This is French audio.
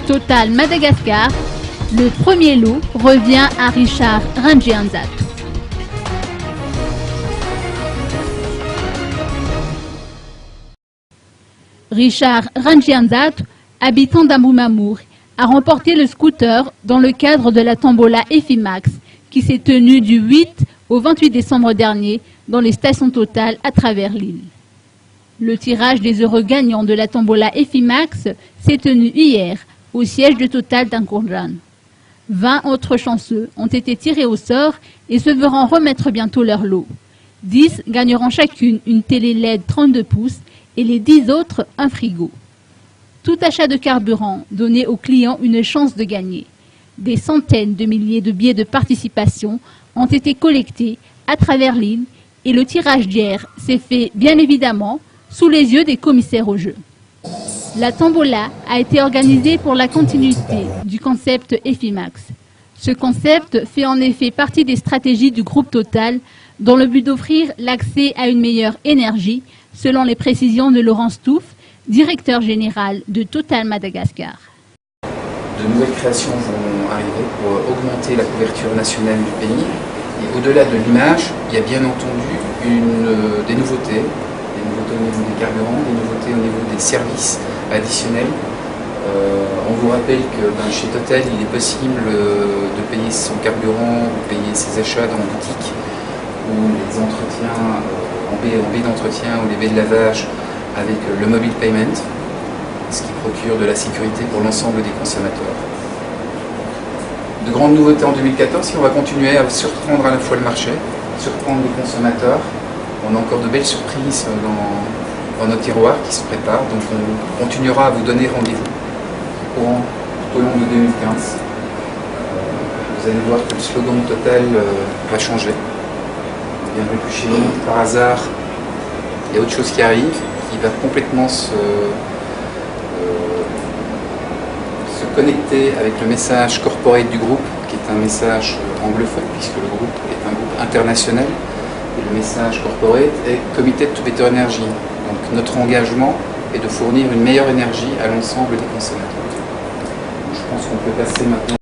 Total Madagascar, le premier lot revient à Richard Rangianzatu. Richard Rangianzatu, habitant d'Amoumamour, a remporté le scooter dans le cadre de la tombola EFIMAX qui s'est tenue du 8 au 28 décembre dernier dans les stations Total à travers l'île. Le tirage des heureux gagnants de la tombola EFIMAX s'est tenu hier au siège de Total d'Ankourjan. 20 autres chanceux ont été tirés au sort et se verront remettre bientôt leur lot. 10 gagneront chacune une télé LED 32 pouces et les 10 autres un frigo. Tout achat de carburant donnait aux clients une chance de gagner. Des centaines de milliers de billets de participation ont été collectés à travers l'île et le tirage d'hier s'est fait bien évidemment sous les yeux des commissaires au jeu. La tombola a été organisée pour la continuité du concept EFIMAX. Ce concept fait en effet partie des stratégies du groupe Total dans le but d'offrir l'accès à une meilleure énergie selon les précisions de Laurent Stouff, directeur général de Total Madagascar. De nouvelles créations vont arriver pour augmenter la couverture nationale du pays. Et au-delà de l'image, il y a bien entendu des nouveautés au niveau des carburants, des nouveautés au niveau des services additionnels. On vous rappelle que chez Total, il est possible de payer son carburant ou payer ses achats dans la boutique ou les entretiens en baie d'entretien ou les baies de lavage avec le mobile payment, ce qui procure de la sécurité pour l'ensemble des consommateurs. De grandes nouveautés en 2014, si on va continuer à surprendre à la fois le marché, surprendre les consommateurs. On a encore de belles surprises dans nos tiroirs qui se préparent, donc on continuera à vous donner rendez-vous tout au long de 2015. Vous allez voir que le slogan de Total va changer. Bienvenue plus chez nous, par hasard, il y a autre chose qui arrive, qui va complètement se connecter avec le message corporate du groupe, qui est un message anglophone, puisque le groupe est un groupe international. Et le message corporate est Committed to Better Energy. Donc notre engagement est de fournir une meilleure énergie à l'ensemble des consommateurs. Je pense qu'on peut passer maintenant.